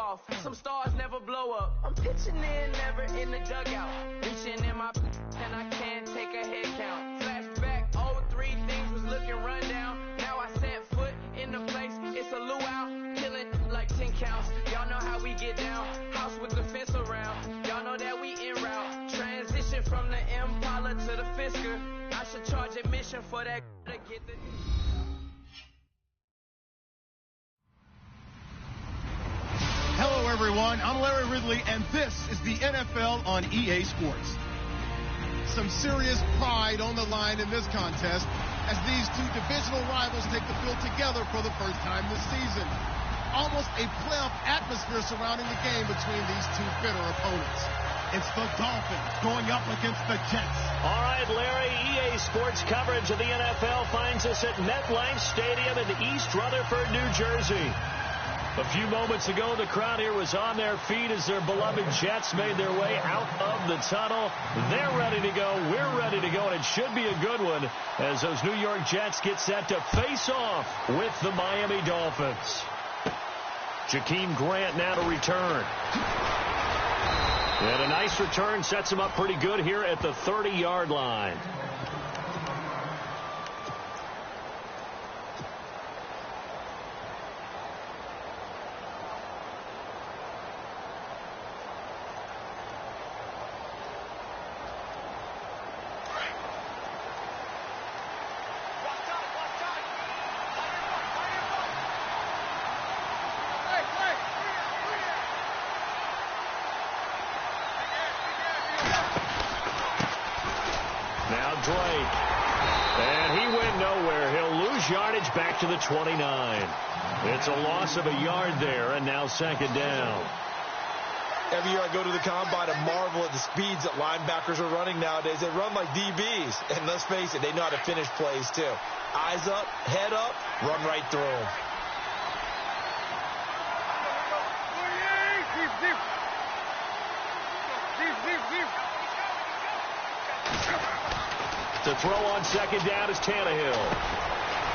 off. Some stars never blow up. I'm pitching in, never in the dugout. Reaching in my and I can't take a head count. Flashback, 03, things was looking rundown. Now I set foot in the place, it's a luau. Killing like 10 counts. Y'all know how we get down. House with the fence around. Y'all know that we en route. Transition from the Impala to the Fisker. I should charge admission for that to get the... Hello, everyone. I'm Larry Ridley, and this is the NFL on EA Sports. Some serious pride on the line in this contest as these two divisional rivals take the field together for the first time this season. Almost a playoff atmosphere surrounding the game between these two bitter opponents. It's the Dolphins going up against the Jets. All right, Larry, EA Sports coverage of the NFL finds us at MetLife Stadium in East Rutherford, New Jersey. A few moments ago, the crowd here was on their feet as their beloved Jets made their way out of the tunnel. They're ready to go. We're ready to go, and it should be a good one as those New York Jets get set to face off with the Miami Dolphins. Jakeem Grant now to return. And a nice return sets him up pretty good here at the 30-yard line. Back to the 29. It's a loss of a yard there, and now second down. Every year I go to the combine and marvel at the speeds that linebackers are running nowadays. They run like DBs, and let's face it, they know how to finish plays too. Eyes up, head up, run right through them. To throw on second down is Tannehill.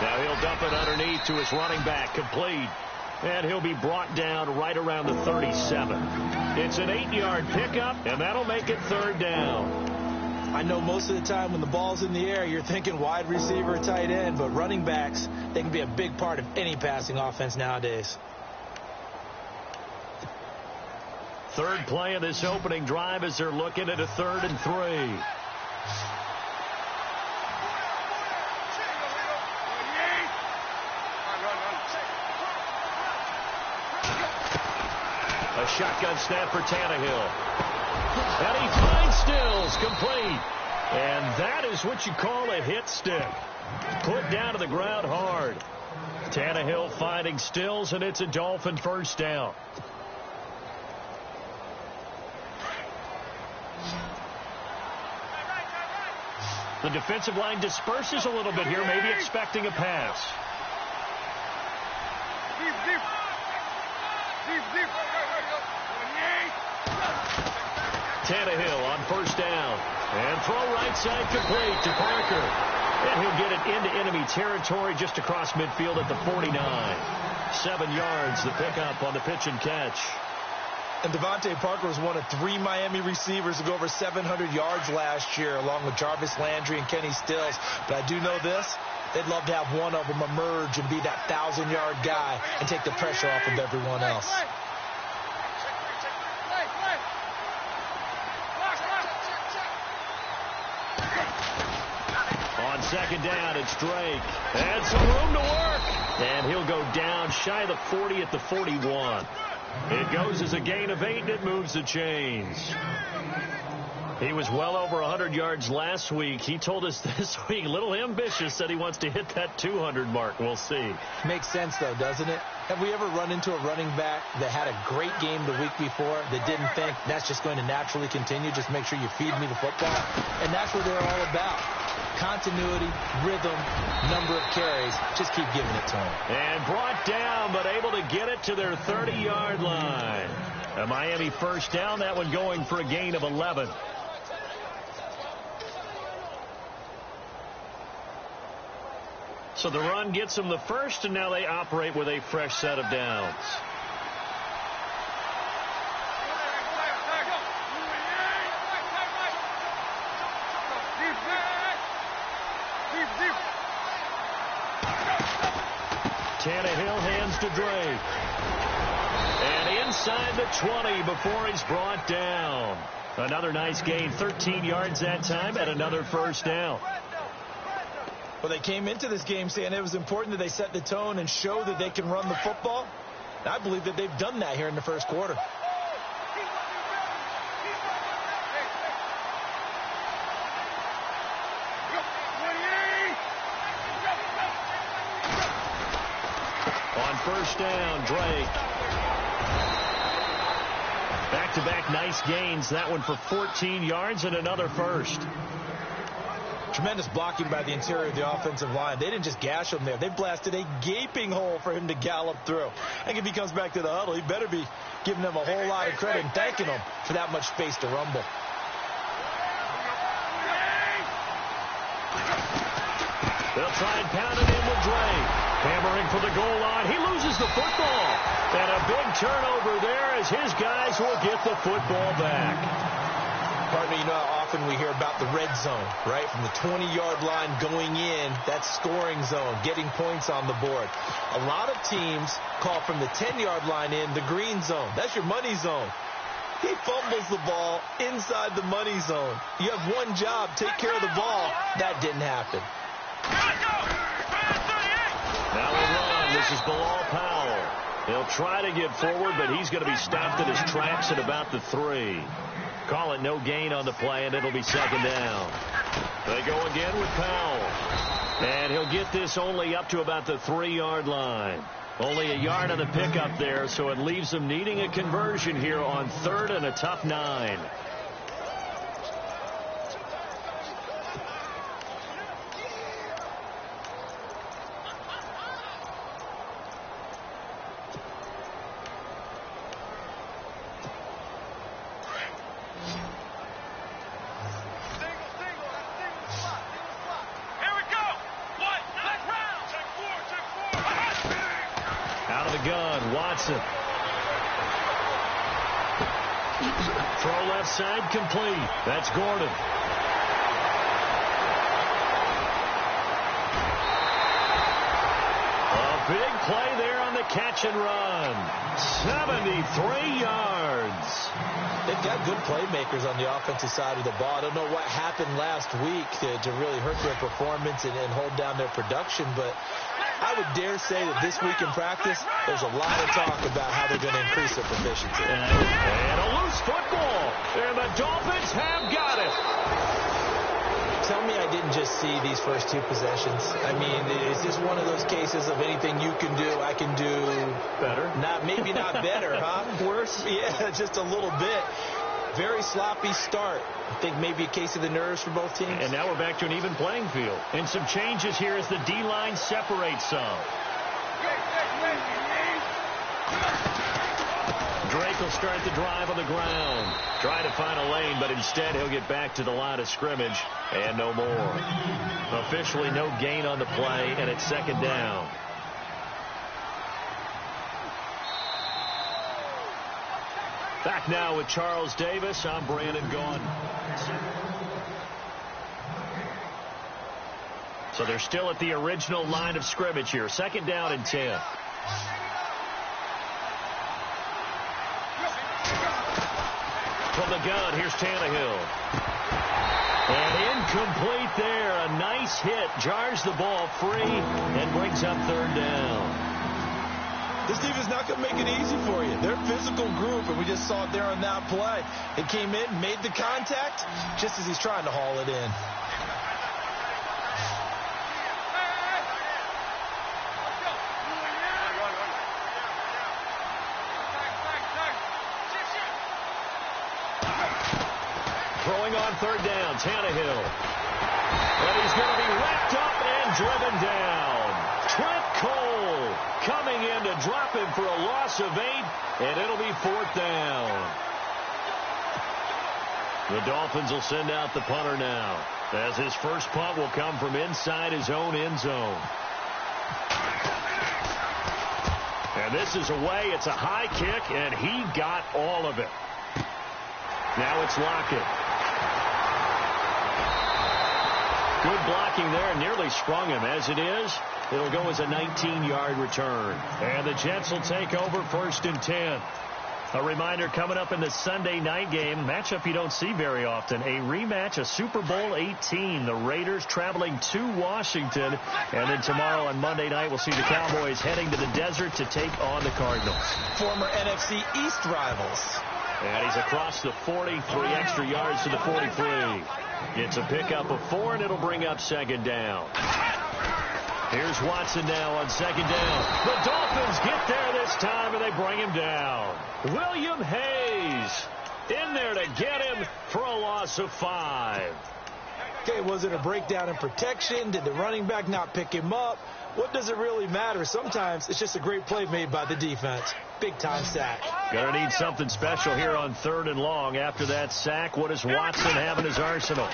Now he'll dump it underneath to his running back, complete. And he'll be brought down right around the 37. It's an 8-yard pickup, and that'll make it third down. I know most of the time when the ball's in the air, you're thinking wide receiver, tight end, but running backs, they can be a big part of any passing offense nowadays. Third play of this opening drive as they're looking at a 3rd and 3. A shotgun snap for Tannehill. And he finds Stills, complete. And that is what you call a hit stick. Put down to the ground hard. Tannehill finding Stills, and it's a Dolphin first down. The defensive line disperses a little bit here, maybe expecting a pass. Tannehill on first down. And throw right side complete to Parker. And he'll get it into enemy territory just across midfield at the 49. 7 yards, the pickup on the pitch and catch. And Devontae Parker was one of 3 Miami receivers to go over 700 yards last year, along with Jarvis Landry and Kenny Stills. But I do know this. They'd love to have one of them emerge and be that 1,000-yard guy and take the pressure off of everyone else. On second down, it's Drake. And some room to work. And he'll go down shy of the 40 at the 41. It goes as a gain of 8, and it moves the chains. He was well over 100 yards last week. He told us this week, a little ambitious, that he wants to hit that 200 mark. We'll see. Makes sense, though, doesn't it? Have we ever run into a running back that had a great game the week before that didn't think that's just going to naturally continue? Just make sure you feed me the football. And that's what they're all about. Continuity, rhythm, number of carries. Just keep giving it to them. And brought down, but able to get it to their 30-yard line. A Miami first down, that one going for a gain of 11. So the run gets them the first, and now they operate with a fresh set of downs. to Drake. And inside the 20 before he's brought down. Another nice gain, 13 yards that time, and another first down. Well, they came into this game saying it was important that they set the tone and show that they can run the football. I believe that they've done that here in the first quarter. On first down, Drake. Back-to-back nice gains. That one for 14 yards and another first. Tremendous blocking by the interior of the offensive line. They didn't just gash him there. They blasted a gaping hole for him to gallop through. I think if he comes back to the huddle, he better be giving them a whole lot of credit and thanking them for that much space to rumble. They'll try and pound it in with Drake. Hammering for the goal line. He loses the football. And a big turnover there as his guys will get the football back. Partner, you know how often we hear about the red zone, right? From the 20-yard line going in, that's scoring zone, getting points on the board. A lot of teams call from the 10-yard line in the green zone. That's your money zone. He fumbles the ball inside the money zone. You have one job, take care of the ball. That didn't happen. Now we'll run. This is Bilal Powell. He'll try to get forward, but he's going to be stopped in his tracks at about the 3. Call it no gain on the play, and it'll be second down. They go again with Powell. And he'll get this only up to about the 3-yard line. Only a yard on the pickup there, so it leaves them needing a conversion here on 3rd and a tough 9. Throw left side complete. That's Gordon. A big play there on the catch and run. 73 yards. They've got good playmakers on the offensive side of the ball. I don't know what happened last week to really hurt their performance and hold down their production, but I would dare say that this week in practice, there's a lot of talk about how they're going to increase their proficiency. And a loose football. And the Dolphins have got it. Tell me I didn't just see these first 2 possessions. I mean, is this one of those cases of anything you can do, I can do better? Maybe not better, huh? Worse? Yeah, just a little bit. Very sloppy start. I think maybe a case of the nerves for both teams. And now we're back to an even playing field. And some changes here as the D-line separates some. Drake will start the drive on the ground. Try to find a lane, but instead he'll get back to the line of scrimmage. And no more. Officially no gain on the play, and it's second down. Back now with Charles Davis. I'm Brandon Gaudin. So they're still at the original line of scrimmage here. Second down and 10. From the gun, here's Tannehill. And incomplete there. A nice hit. Jars the ball free and brings up 3rd down. This defense is not going to make it easy for you. They're a physical group, and we just saw it there on that play. It came in, made the contact, just as he's trying to haul it in. Throwing on 3rd down, Tannehill. And he's going to be wrapped up and driven down. Trent Cole coming in to drop him for a loss of 8, and it'll be 4th down. The Dolphins will send out the punter now, as his first punt will come from inside his own end zone. And this is away. It's a high kick, and he got all of it. Now it's Lockett. Good blocking there, nearly sprung him. As it is, It'll go as a 19-yard return. And the Jets will take over 1st and 10. A reminder, coming up in the Sunday night game, matchup you don't see very often, a rematch of Super Bowl 18. The Raiders traveling to Washington. And then tomorrow on Monday night, we'll see the Cowboys heading to the desert to take on the Cardinals. Former NFC East rivals. And he's across the 40, 3 extra yards to the 43. Gets a pickup of 4, and it'll bring up 2nd down. Here's Watson now on 2nd down. The Dolphins get there this time, and they bring him down. William Hayes in there to get him for a loss of 5. Okay, was it a breakdown in protection? Did the running back not pick him up? What does it really matter? Sometimes it's just a great play made by the defense. Big-time sack. Gonna need something special here on 3rd and long. After that sack, what does Watson have in his arsenal?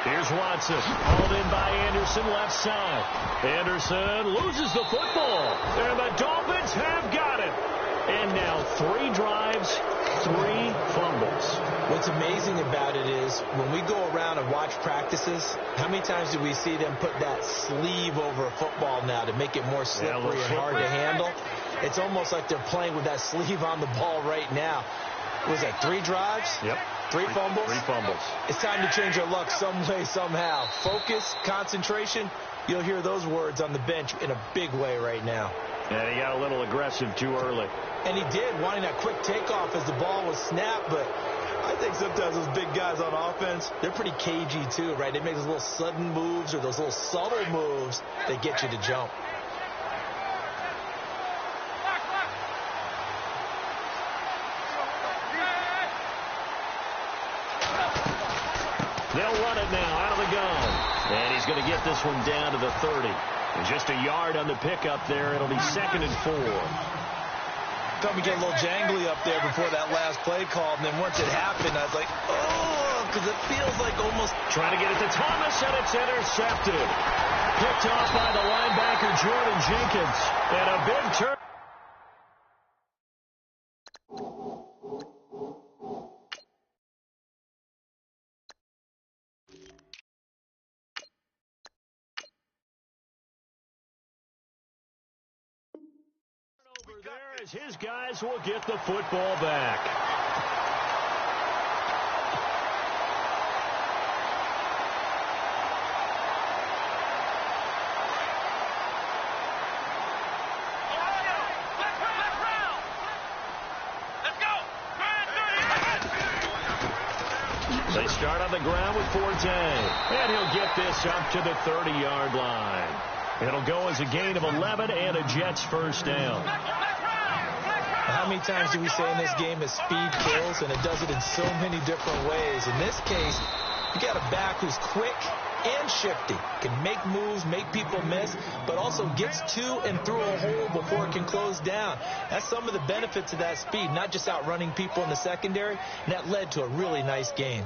Here's Watson, hauled in by Anderson, left side. Anderson loses the football, and the Dolphins have got it. And now 3 drives, 3 fumbles. What's amazing about it is when we go around and watch practices, how many times do we see them put that sleeve over a football now to make it more slippery and hard to handle? It's almost like they're playing with that sleeve on the ball right now. Was that 3 drives? Yep. 3 fumbles? 3 fumbles. It's time to change your luck some way, somehow. Focus, concentration, you'll hear those words on the bench in a big way right now. And he got a little aggressive too early. And he did, wanting that quick takeoff as the ball was snapped, but I think sometimes those big guys on offense, they're pretty cagey too, right? They make those little sudden moves or those little subtle moves that get you to jump. They'll run it now out of the gun. And he's going to get this one down to the 30. And just a yard on the pickup there. It'll be 2nd and 4. Thought we get a little jangly up there before that last play call. And then once it happened, I was like, oh, because it feels like almost. Trying to get it to Thomas, and it's intercepted. Picked off by the linebacker, Jordan Jenkins. And a big turn. There as his guys will get the football back. They start on the ground with Forte, and he'll get this up to the 30-yard line. It'll go as a gain of 11 and a Jets 1st down. How many times do we say in this game that speed kills, and it does it in so many different ways? In this case, you got a back who's quick and shifty, can make moves, make people miss, but also gets to and through a hole before it can close down. That's some of the benefits of that speed, not just outrunning people in the secondary, and that led to a really nice game.